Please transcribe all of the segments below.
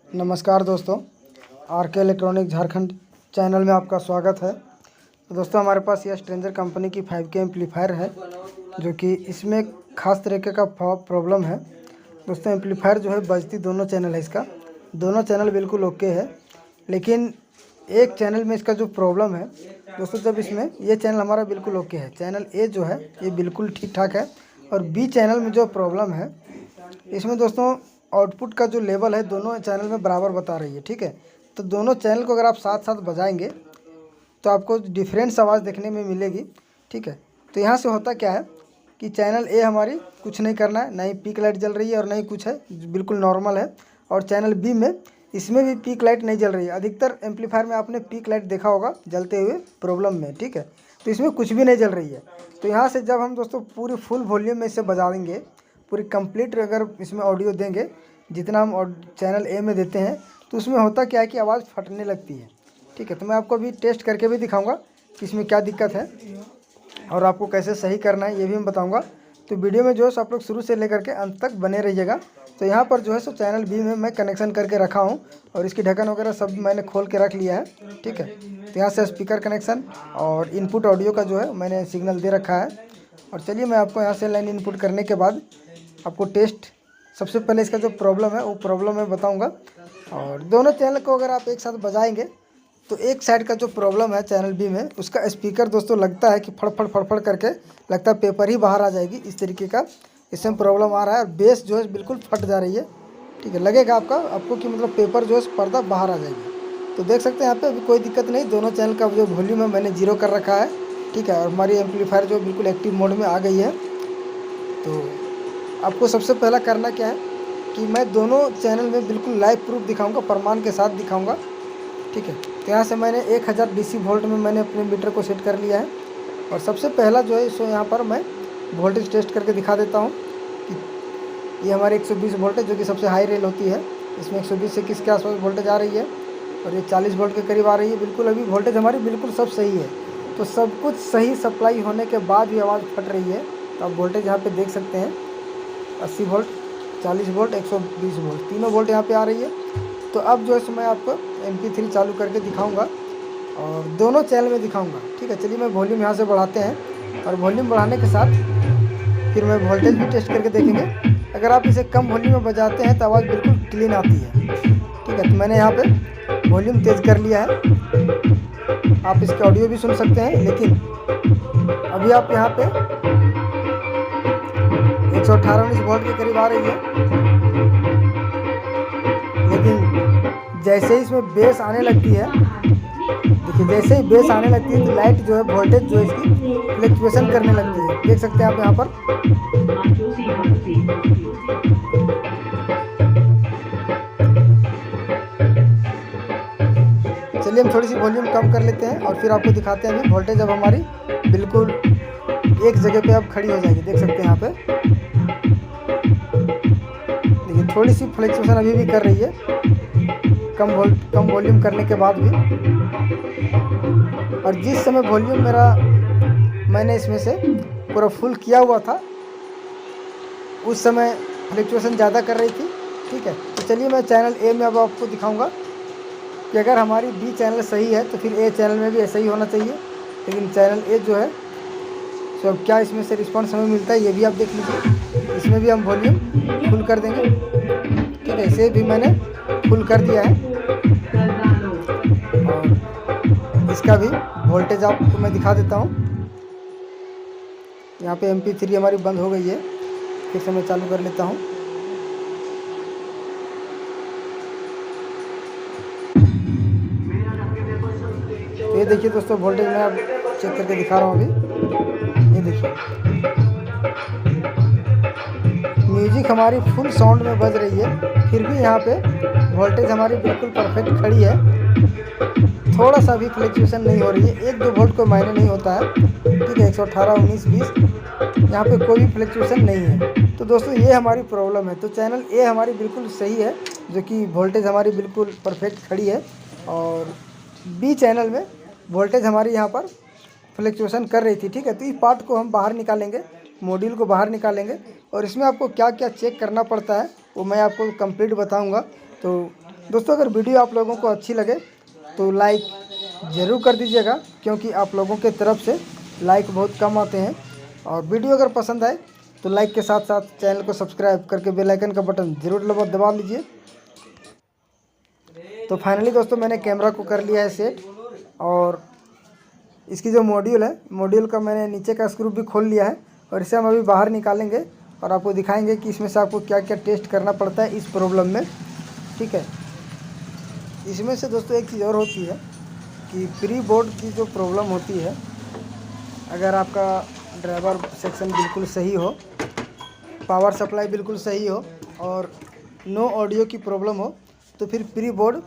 नमस्कार दोस्तों, आर के इलेक्ट्रॉनिक झारखंड चैनल में आपका स्वागत है। तो दोस्तों, हमारे पास यह स्ट्रेंजर कंपनी की 5K एम्पलीफायर है, जो कि इसमें ख़ास तरीके का प्रॉब्लम है। दोस्तों, एम्पलीफायर जो है बजती दोनों चैनल है, इसका दोनों चैनल बिल्कुल ओके है, लेकिन एक चैनल में इसका जो प्रॉब्लम है दोस्तों, जब इसमें ये चैनल हमारा बिल्कुल ओके है, चैनल ए जो है ये बिल्कुल ठीक ठाक है, और बी चैनल में जो प्रॉब्लम है इसमें दोस्तों आउटपुट का जो लेवल है दोनों चैनल में बराबर बता रही है। ठीक है, तो दोनों चैनल को अगर आप साथ साथ बजाएंगे तो आपको डिफरेंस आवाज़ देखने में मिलेगी। ठीक है, तो यहाँ से होता क्या है कि चैनल ए हमारी कुछ नहीं करना है, ना ही पीक लाइट जल रही है और ना ही कुछ है, बिल्कुल नॉर्मल है। और चैनल बी में इसमें भी पीक लाइट नहीं जल रही है। अधिकतर एम्पलीफायर में आपने पीक लाइट देखा होगा जलते हुए प्रॉब्लम में। ठीक है, तो इसमें कुछ भी नहीं जल रही है। तो यहाँ से जब हम दोस्तों पूरी फुल वॉल्यूम में इसे बजा देंगे, पूरी कंप्लीट अगर इसमें ऑडियो देंगे जितना हम चैनल ए में देते हैं, तो उसमें होता क्या है कि आवाज़ फटने लगती है। ठीक है, तो मैं आपको अभी टेस्ट करके भी दिखाऊंगा कि इसमें क्या दिक्कत है और आपको कैसे सही करना है, ये भी मैं बताऊंगा। तो वीडियो में जो है सो आप लोग शुरू से लेकर के अंत तक बने रहिएगा। तो यहाँ पर जो है सो चैनल बी में मैं कनेक्शन करके रखा हूँ और इसकी ढक्कन वगैरह सब मैंने खोल के रख लिया है। ठीक है, तो यहाँ से स्पीकर कनेक्शन और इनपुट ऑडियो का जो है मैंने सिग्नल दे रखा है। और चलिए मैं आपको यहाँ से लाइन इनपुट करने के बाद आपको टेस्ट, सबसे पहले इसका जो प्रॉब्लम है वो प्रॉब्लम मैं बताऊंगा। और दोनों चैनल को अगर आप एक साथ बजाएंगे तो एक साइड का जो प्रॉब्लम है चैनल बी में, उसका स्पीकर दोस्तों लगता है कि फड़फड़ फड़फड़ करके लगता है पेपर ही बाहर आ जाएगी, इस तरीके का इसमें प्रॉब्लम आ रहा है। और बेस जो है बिल्कुल फट जा रही है। ठीक है, लगेगा आपको कि मतलब पेपर जो है पर्दा बाहर आ जाएगी। तो देख सकते हैं यहाँ पे अभी कोई दिक्कत नहीं, दोनों चैनल का जो वॉल्यूम है मैंने 0 कर रखा है। ठीक है, और हमारी एम्पलीफायर जो बिल्कुल एक्टिव मोड में आ गई है। तो आपको सबसे पहला करना क्या है कि मैं दोनों चैनल में बिल्कुल लाइव प्रूफ दिखाऊंगा, प्रमाण के साथ दिखाऊंगा। ठीक है, तो यहाँ से मैंने 1000 DC वोल्ट में मैंने अपने मीटर को सेट कर लिया है। और सबसे पहला जो है सो यहाँ पर मैं वोल्टेज टेस्ट करके दिखा देता हूँ कि ये हमारे 120 वोल्ट है, जो कि सबसे हाई रेल होती है। इसमें 120 से किस के आसपास वोल्टेज आ रही है और ये 40 वोल्ट के करीब आ रही है। बिल्कुल अभी वोल्टेज हमारी बिल्कुल सब सही है। तो सब कुछ सही सप्लाई होने के बाद भी आवाज़ फट रही है। तो आप वोल्टेज यहाँ पर देख सकते हैं, 80 वोल्ट, 40 वोल्ट, 120 वोल्ट, तीनों वोल्ट यहाँ पे आ रही है। तो अब जो है मैं आपको MP3 चालू करके दिखाऊंगा और दोनों चैनल में दिखाऊंगा। ठीक है, चलिए मैं वॉल्यूम यहाँ से बढ़ाते हैं और वॉल्यूम बढ़ाने के साथ फिर मैं वोल्टेज भी टेस्ट करके देखेंगे। अगर आप इसे कम वॉल्यूम में बजाते हैं तो आवाज़ बिल्कुल क्लीन आती है। ठीक है, तो मैंने यहाँ पर वॉल्यूम तेज़ कर लिया है, आप इसके ऑडियो भी सुन सकते हैं। लेकिन अभी आप यहाँ पे 118-19 वोल्ट के करीब आ रही है। लेकिन जैसे ही इसमें बेस आने लगती है, देखिए जैसे ही बेस आने लगती है तो लाइट जो है वोल्टेज जो है इसकी फ्लक्चुएशन करने लगती है। देख सकते हैं आप यहाँ पर। चलिए हम थोड़ी सी वॉल्यूम कम कर लेते हैं और फिर आपको दिखाते हैं अभी वोल्टेज अब हमारी बिल्कुल एक जगह पे अब खड़ी हो जाएगी। देख सकते हैं यहाँ पे, देखिए थोड़ी सी फ्लक्चुएशन अभी भी कर रही है, कम वॉल्यूम करने के बाद भी। और जिस समय वॉल्यूम मैंने इसमें से पूरा फुल किया हुआ था, उस समय फ्लक्चुएशन ज़्यादा कर रही थी। ठीक है, तो चलिए मैं चैनल ए में अब आपको दिखाऊंगा कि अगर हमारी बी चैनल सही है तो फिर ए चैनल में भी ऐसा ही होना चाहिए। लेकिन चैनल ए जो है तो अब क्या इसमें से रिस्पॉन्स हमें मिलता है ये भी आप देख लीजिए। इसमें भी हम वॉल्यूम फुल कर देंगे। ठीक है, इसे भी मैंने फुल कर दिया है और इसका भी वोल्टेज आपको मैं दिखा देता हूँ। यहाँ पे MP3 हमारी बंद हो गई है, फिर से मैं चालू कर लेता हूँ। तो ये देखिए दोस्तों, वोल्टेज मैं अब चेक करके दिखा रहा हूँ अभी। ये देखिए म्यूजिक हमारी फुल साउंड में बज रही है, फिर भी यहाँ पे वोल्टेज हमारी बिल्कुल परफेक्ट खड़ी है। थोड़ा सा भी फ्लक्चुएशन नहीं हो रही है, 1-2 वोल्ट को मायने नहीं होता है। ठीक है, 118, 19, 20 यहाँ पे कोई भी फ्लक्चुएशन नहीं है। तो दोस्तों ये हमारी प्रॉब्लम है। तो चैनल ए हमारी बिल्कुल सही है, जो कि वोल्टेज हमारी बिल्कुल परफेक्ट खड़ी है। और बी चैनल में वोल्टेज हमारी यहाँ पर फ्लक्चुएशन कर रही थी। ठीक है, तो इस पार्ट को हम बाहर निकालेंगे, मॉड्यूल को बाहर निकालेंगे और इसमें आपको क्या क्या चेक करना पड़ता है वो मैं आपको कंप्लीट बताऊंगा। तो दोस्तों अगर वीडियो आप लोगों को अच्छी लगे तो लाइक ज़रूर कर दीजिएगा, क्योंकि आप लोगों के तरफ से लाइक बहुत कम आते हैं। और वीडियो अगर पसंद आए तो लाइक के साथ साथ चैनल को सब्सक्राइब करके बेल आइकन का बटन ज़रूर दबा लीजिए। तो फाइनली दोस्तों मैंने कैमरा को कर लिया है सेट, और इसकी जो मॉड्यूल है, मॉड्यूल का मैंने नीचे का स्क्रू भी खोल लिया है, और इसे हम अभी बाहर निकालेंगे और आपको दिखाएंगे कि इसमें से आपको क्या क्या टेस्ट करना पड़ता है इस प्रॉब्लम में। ठीक है, इसमें से दोस्तों एक चीज़ और होती है कि प्री बोर्ड की जो प्रॉब्लम होती है, अगर आपका ड्राइवर सेक्शन बिल्कुल सही हो, पावर सप्लाई बिल्कुल सही हो और नो ऑडियो की प्रॉब्लम हो, तो फिर प्री बोर्ड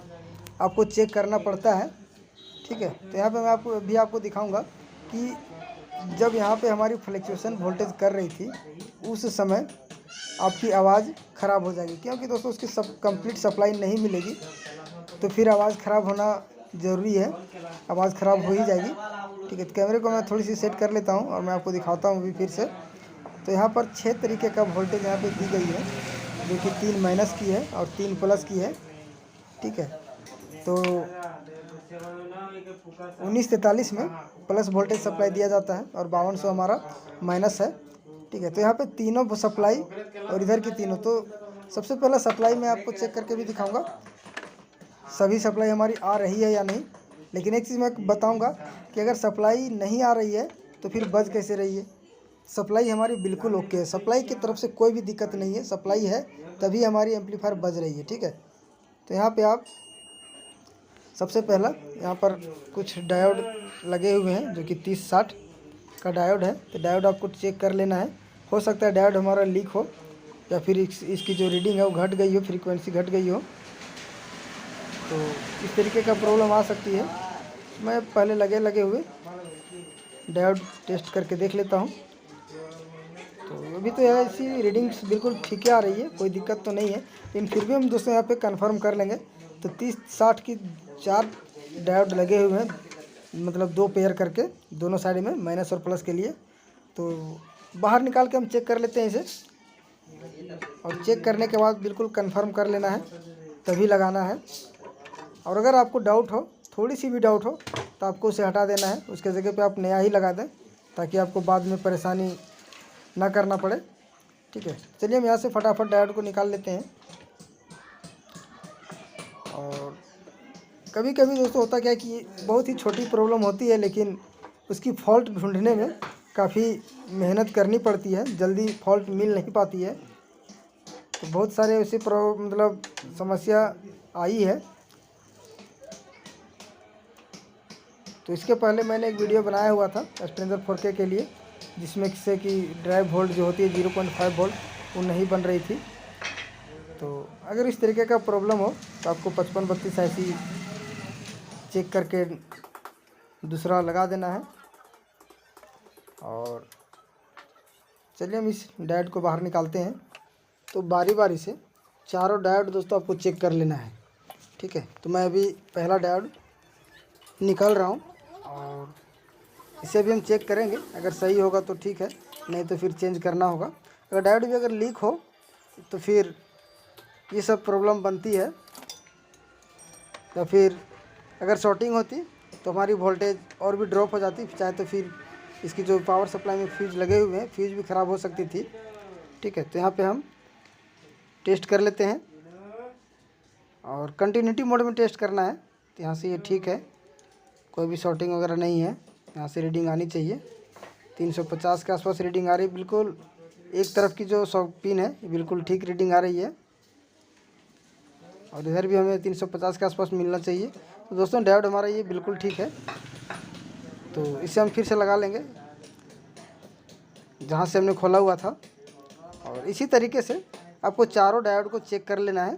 आपको चेक करना पड़ता है। ठीक है, तो यहाँ पे मैं आपको दिखाऊंगा कि जब यहाँ पे हमारी फ्लक्चुएशन वोल्टेज कर रही थी, उस समय आपकी आवाज़ ख़राब हो जाएगी, क्योंकि दोस्तों उसकी कंप्लीट सप्लाई नहीं मिलेगी, तो फिर आवाज़ ख़राब होना ज़रूरी है, आवाज़ ख़राब हो ही जाएगी। ठीक है, तो कैमरे को मैं थोड़ी सी सेट कर लेता हूँ और मैं आपको दिखाता हूँ अभी फिर से। तो यहाँ पर 6 तरीके का वोल्टेज यहाँ पे दी गई है, जो कि 3 माइनस की है और 3 प्लस की है। ठीक है, तो 1943 में प्लस वोल्टेज सप्लाई दिया जाता है और 5200 हमारा माइनस है। ठीक है, तो यहाँ पे तीनों सप्लाई और इधर की तीनों, तो सबसे पहला सप्लाई मैं आपको चेक करके भी दिखाऊंगा सभी सप्लाई हमारी आ रही है या नहीं। लेकिन एक चीज़ मैं बताऊंगा कि अगर सप्लाई नहीं आ रही है तो फिर बज कैसे रही है। सप्लाई हमारी बिल्कुल ओके है, सप्लाई की तरफ से कोई भी दिक्कत नहीं है, सप्लाई है तभी हमारी एम्पलीफायर बज रही है। ठीक है, तो यहाँ पे आप सबसे पहला यहाँ पर कुछ डायोड लगे हुए हैं, जो कि 3060 का डायोड है। तो डायोड आपको चेक कर लेना है, हो सकता है डायोड हमारा लीक हो या फिर इसकी जो रीडिंग है वो घट गई हो, फ्रीक्वेंसी घट गई हो, तो इस तरीके का प्रॉब्लम आ सकती है। मैं पहले लगे हुए डायोड टेस्ट करके देख लेता हूँ। तो अभी तो ऐसी रीडिंग्स बिल्कुल ठीक आ रही है, कोई दिक्कत तो नहीं है, लेकिन फिर भी हम दोस्तों यहाँ पे कंफर्म कर लेंगे। तो 3060 की 4 डायोड लगे हुए हैं, मतलब 2 पेयर करके दोनों साइड में, माइनस और प्लस के लिए। तो बाहर निकाल के हम चेक कर लेते हैं इसे, और चेक करने के बाद बिल्कुल कंफर्म कर लेना है तभी लगाना है। और अगर आपको डाउट हो, थोड़ी सी भी डाउट हो, तो आपको उसे हटा देना है, उसके जगह पे आप नया ही लगा दें, ताकि आपको बाद में परेशानी ना करना पड़े। ठीक है, चलिए हम यहाँ से फटाफट डायोड को निकाल लेते हैं। और कभी कभी दोस्तों होता क्या है कि बहुत ही छोटी प्रॉब्लम होती है, लेकिन उसकी फॉल्ट ढूंढने में काफ़ी मेहनत करनी पड़ती है, जल्दी फॉल्ट मिल नहीं पाती है। तो बहुत सारे ऐसे मतलब समस्या आई है। तो इसके पहले मैंने एक वीडियो बनाया हुआ था स्ट्रेंजर 4K के लिए, जिसमें से कि ड्राइव वोल्ट जो होती है 0.5 वोल्ट वो नहीं बन रही थी। तो अगर इस तरीके का प्रॉब्लम हो तो आपको 5532 ऐसी चेक करके दूसरा लगा देना है। और चलिए हम इस डायोड को बाहर निकालते हैं। तो बारी बारी से चारों डायोड दोस्तों आपको चेक कर लेना है। ठीक है, तो मैं अभी पहला डायोड निकाल रहा हूँ और इसे भी हम चेक करेंगे, अगर सही होगा तो ठीक है, नहीं तो फिर चेंज करना होगा। अगर डायोड भी अगर लीक हो तो फिर ये सब प्रॉब्लम बनती है, या फिर अगर शॉर्टिंग होती तो हमारी वोल्टेज और भी ड्रॉप हो जाती, चाहे तो फिर इसकी जो पावर सप्लाई में फ्यूज लगे हुए हैं, फ्यूज भी ख़राब हो सकती थी। ठीक है, तो यहाँ पे हम टेस्ट कर लेते हैं और कंटिन्यूटी मोड में टेस्ट करना है। तो यहाँ से ये ठीक है, कोई भी शॉर्टिंग वगैरह नहीं है, यहाँ से रीडिंग आनी चाहिए 350 के आसपास रीडिंग आ रही है। बिल्कुल एक तरफ की जो पिन है बिल्कुल ठीक रीडिंग आ रही है, और इधर भी हमें 350 के आसपास मिलना चाहिए। तो दोस्तों डायोड हमारा ये बिल्कुल ठीक है, तो इसे हम फिर से लगा लेंगे जहाँ से हमने खोला हुआ था। और इसी तरीके से आपको चारों डायोड को चेक कर लेना है।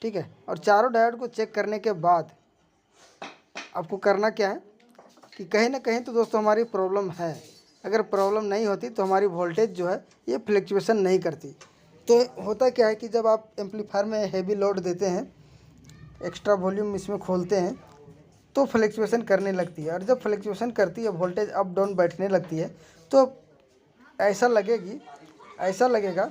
ठीक है, और चारों डायोड को चेक करने के बाद आपको करना क्या है कि कहीं ना कहीं तो दोस्तों हमारी प्रॉब्लम है। अगर प्रॉब्लम नहीं होती तो हमारी वोल्टेज जो है ये फ्लक्चुएशन नहीं करती। तो होता क्या है कि जब आप एम्पलीफायर में हैवी लोड देते हैं, एक्स्ट्रा वॉल्यूम इसमें खोलते हैं, तो फ्लक्चुएशन करने लगती है। और जब फ्लक्चुएशन करती है, वोल्टेज अप डाउन बैठने लगती है, तो ऐसा लगेगा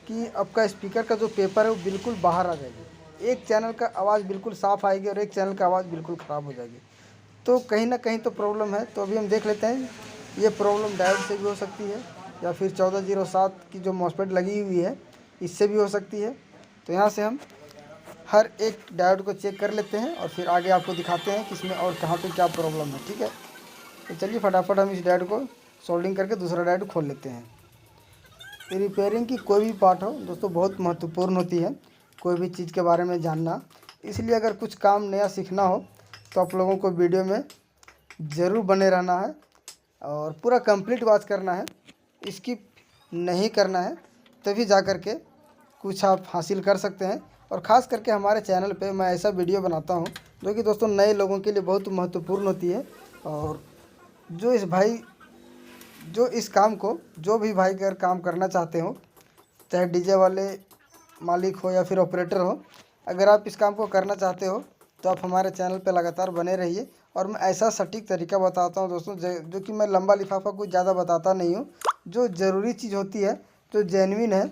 कि आपका स्पीकर का जो पेपर है वो बिल्कुल बाहर आ जाएगी। एक चैनल का आवाज़ बिल्कुल साफ़ आएगी और एक चैनल का आवाज़ बिल्कुल ख़राब हो जाएगी। तो कहीं ना कहीं तो प्रॉब्लम है। तो अभी हम देख लेते हैं, ये प्रॉब्लम डायोड से भी हो सकती है या फिर 1407 की जो मॉसफेट लगी हुई है इससे भी हो सकती है। तो यहाँ से हम हर एक डायोड को चेक कर लेते हैं और फिर आगे आपको दिखाते हैं कि इसमें और कहाँ पे क्या प्रॉब्लम है। ठीक है, तो चलिए फटाफट हम इस डायोड को सोल्डिंग करके दूसरा डायोड खोल लेते हैं। रिपेयरिंग की कोई भी पार्ट हो दोस्तों बहुत महत्वपूर्ण होती है, कोई भी चीज़ के बारे में जानना। इसलिए अगर कुछ काम नया सीखना हो तो आप लोगों को वीडियो में ज़रूर बने रहना है और पूरा कंप्लीट वॉच करना है, स्किप नहीं करना है, तभी जा कर के कुछ आप हासिल कर सकते हैं। और ख़ास करके हमारे चैनल पे मैं ऐसा वीडियो बनाता हूँ जो कि दोस्तों नए लोगों के लिए बहुत महत्वपूर्ण होती है। और जो इस काम को जो भी भाई अगर काम करना चाहते हो, चाहे डीजे वाले मालिक हो या फिर ऑपरेटर हो, अगर आप इस काम को करना चाहते हो तो आप हमारे चैनल पे लगातार बने रहिए। और मैं ऐसा सटीक तरीका बताता हूँ दोस्तों जो कि मैं लंबा लिफाफा कुछ ज़्यादा बताता नहीं हूँ। जो ज़रूरी चीज़ होती है, जो जेन्युइन है,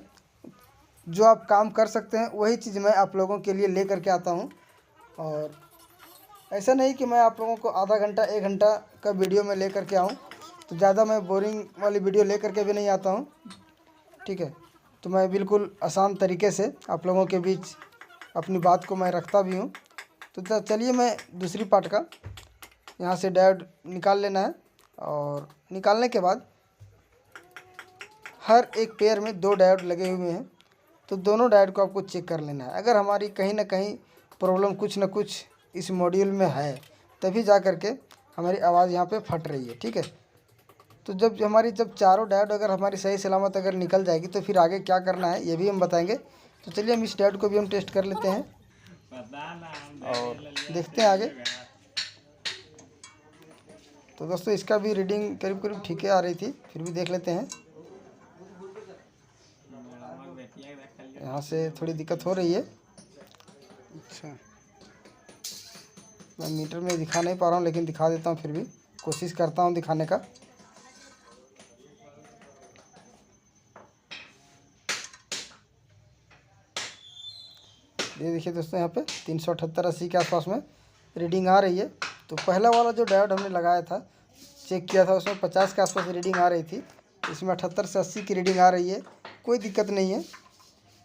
जो आप काम कर सकते हैं, वही चीज़ मैं आप लोगों के लिए ले करके आता हूँ। और ऐसा नहीं कि मैं आप लोगों को आधा घंटा 1 घंटा का वीडियो में ले करके आऊँ, तो ज़्यादा मैं बोरिंग वाली वीडियो ले करके भी नहीं आता हूँ। ठीक है, तो मैं बिल्कुल आसान तरीके से आप लोगों के बीच अपनी बात को मैं रखता भी हूँ। तो चलिए मैं दूसरी पार्ट का यहाँ से डायोड निकाल लेना है और निकालने के बाद हर एक पेयर में 2 डायोड लगे हुए हैं, तो दोनों डायोड को आपको चेक कर लेना है। अगर हमारी कहीं ना कहीं प्रॉब्लम कुछ ना कुछ इस मॉड्यूल में है, तभी जा कर के हमारी आवाज़ यहाँ पे फट रही है। ठीक है, तो जब चारों डायोड अगर हमारी सही सलामत अगर निकल जाएगी तो फिर आगे क्या करना है ये भी हम बताएंगे। तो चलिए हम इस डायोड को भी हम टेस्ट कर लेते हैं और देखते हैं आगे। तो दोस्तों इसका भी रीडिंग करीब करीब ठीक है आ रही थी, फिर भी देख लेते हैं। यहाँ से थोड़ी दिक्कत हो रही है। अच्छा, मैं मीटर में दिखा नहीं पा रहा हूँ लेकिन दिखा देता हूँ, फिर भी कोशिश करता हूँ दिखाने का। ये देखिए दोस्तों, यहाँ पे 378-80 के आसपास में रीडिंग आ रही है। तो पहला वाला जो डायोड हमने लगाया था, चेक किया था, उसमें 50 के आसपास रीडिंग आ रही थी। इसमें 78 से 80 की रीडिंग आ रही है, कोई दिक्कत नहीं है।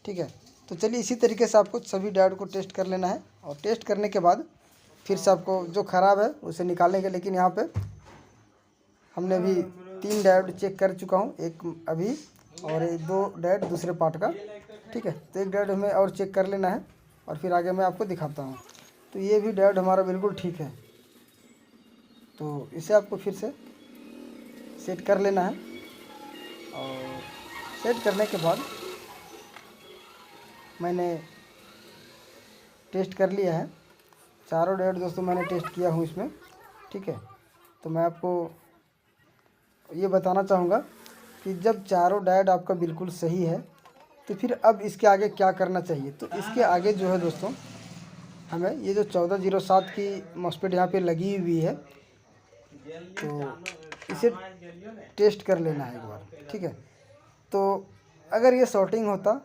ठीक है, तो चलिए इसी तरीके से आपको सभी डायोड को टेस्ट कर लेना है और टेस्ट करने के बाद फिर से आपको जो ख़राब है उसे निकालेंगे। लेकिन यहाँ पे हमने अभी 3 डायोड चेक कर चुका हूँ, एक अभी और 2 डायोड दूसरे पार्ट का। ठीक है, तो एक डायोड हमें और चेक कर लेना है और फिर आगे मैं आपको दिखाता हूँ। तो ये भी डायोड हमारा बिल्कुल ठीक है, तो इसे आपको फिर से सेट कर लेना है। और सेट करने के बाद मैंने टेस्ट कर लिया है, चारों डायोड दोस्तों मैंने टेस्ट किया हूँ इसमें। ठीक है, तो मैं आपको ये बताना चाहूँगा कि जब चारों डायोड आपका बिल्कुल सही है तो फिर अब इसके आगे क्या करना चाहिए। तो इसके आगे जो है दोस्तों, हमें ये जो 1407 की मॉसफेट यहाँ पे लगी हुई है, तो इसे टेस्ट कर लेना है एक बार। ठीक है, तो अगर ये शॉर्टिंग होता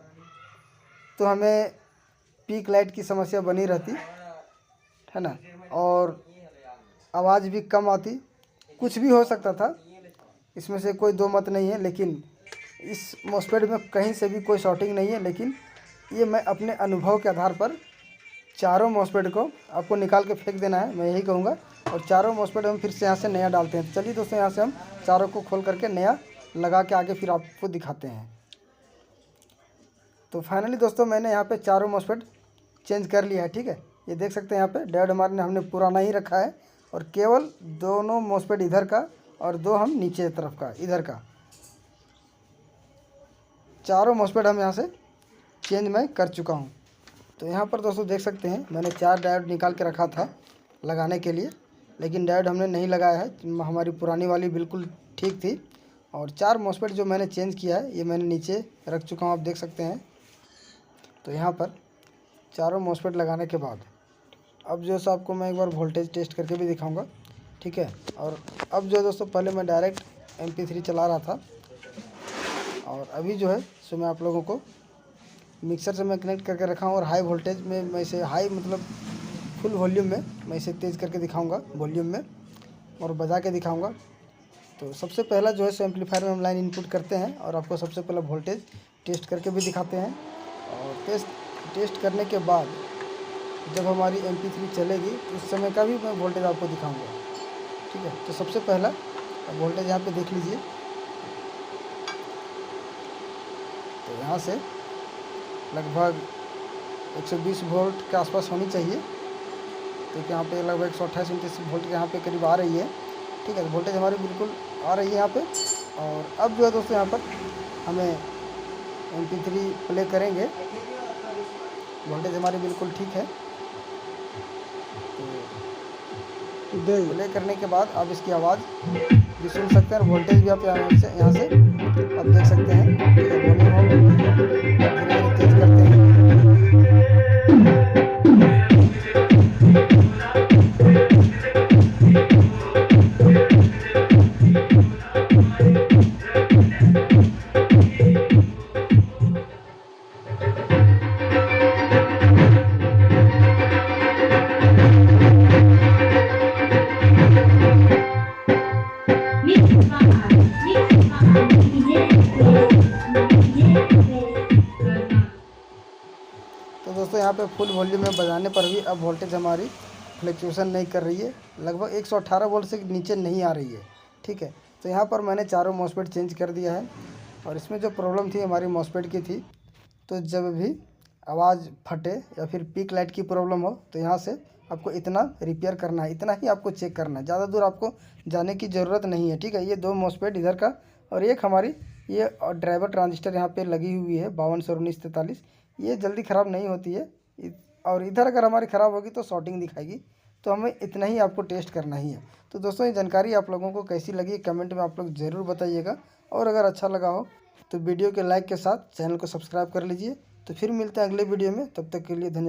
तो हमें पीक लाइट की समस्या बनी रहती है ना, और आवाज़ भी कम आती, कुछ भी हो सकता था, इसमें से कोई दो मत नहीं है। लेकिन इस मॉसफेट में कहीं से भी कोई शॉर्टिंग नहीं है। लेकिन ये मैं अपने अनुभव के आधार पर चारों मॉसफेट को आपको निकाल के फेंक देना है, मैं यही कहूँगा। और चारों मॉसफेट हम फिर से यहाँ से नया डालते हैं। चलिए दोस्तों, यहाँ से हम चारों को खोल करके नया लगा के आगे फिर आपको दिखाते हैं। तो फाइनली दोस्तों मैंने यहाँ पे चारों मॉसफेट चेंज कर लिया है। ठीक है, ये देख सकते हैं यहाँ पे डायोड हमारे हमने पुराना ही रखा है और केवल दोनों मॉसफेट इधर का और 2 हम नीचे तरफ का इधर का, चारों मॉसफेट हम यहाँ से चेंज मैं कर चुका हूँ। तो यहाँ पर दोस्तों देख सकते हैं मैंने 4 डायोड निकाल के रखा था लगाने के लिए, लेकिन डायोड हमने नहीं लगाया है, हमारी पुरानी वाली बिल्कुल ठीक थी। और 4 मॉसफेट जो मैंने चेंज किया है ये मैंने नीचे रख चुका हूँ, आप देख सकते हैं। तो यहाँ पर चारों मॉसफेट लगाने के बाद अब जो है आपको मैं एक बार वोल्टेज टेस्ट करके भी दिखाऊँगा। ठीक है, और अब जो है दोस्तों, पहले मैं डायरेक्ट MP3 चला रहा था और अभी जो है सो मैं आप लोगों को मिक्सर से मैं कनेक्ट करके रखा हूँ और हाई वोल्टेज में मैं इसे हाई मतलब फुल वॉल्यूम में मैं इसे तेज़ करके दिखाऊंगा वॉल्यूम में और बजा के दिखाऊंगा। तो सबसे पहला जो है सो एम्पलीफायर में हम लाइन इनपुट करते हैं और आपको सबसे पहले वोल्टेज टेस्ट करके भी दिखाते हैं। और टेस्ट करने के बाद जब हमारी MP3 चलेगी तो उस समय का भी मैं वोल्टेज आपको दिखाऊंगा, ठीक है। तो सबसे पहला वोल्टेज यहाँ पे देख लीजिए। तो यहाँ से लगभग 120 वोल्ट के आसपास होनी चाहिए। तो यहाँ पे लगभग 128-129 वोल्ट के यहाँ पे करीब आ रही है, ठीक है। तो वोल्टेज हमारी बिल्कुल आ रही है यहाँ पे। और अब जो है दोस्तों यहाँ पर हमें MP3 प्ले करेंगे, वोल्टेज हमारी बिल्कुल ठीक है। तो प्ले करने के बाद आप इसकी आवाज़ भी सुन सकते हैं और वोल्टेज भी आप यहाँ से आप देख सकते हैं। वॉल्यूम हम धीरे-धीरे तेज़ करते हैं। तो दोस्तों यहाँ पे फुल वॉल्यूम में बजाने पर भी अब वोल्टेज हमारी फ्लक्चुएशन नहीं कर रही है, लगभग 118 वोल्ट से नीचे नहीं आ रही है, ठीक है। तो यहाँ पर मैंने चारों मॉसफेट चेंज कर दिया है और इसमें जो प्रॉब्लम थी हमारी मॉसफेट की थी। तो जब भी आवाज़ फटे या फिर पीक लाइट की प्रॉब्लम हो तो यहाँ से आपको इतना रिपेयर करना है, इतना ही आपको चेक करना है, ज़्यादा दूर आपको जाने की ज़रूरत नहीं है, ठीक है। ये 2 मॉसफेट इधर का और एक हमारी ये ड्राइवर ट्रांजिस्टर यहाँ पे लगी हुई है 521943, ये जल्दी ख़राब नहीं होती है। और इधर अगर हमारी ख़राब होगी तो शॉर्टिंग दिखाएगी। तो हमें इतना ही आपको टेस्ट करना ही है। तो दोस्तों ये जानकारी आप लोगों को कैसी लगी कमेंट में आप लोग ज़रूर बताइएगा। और अगर अच्छा लगा हो तो वीडियो के लाइक के साथ चैनल को सब्सक्राइब कर लीजिए। तो फिर मिलते हैं अगले वीडियो में, तब तक के लिए धन्यवाद।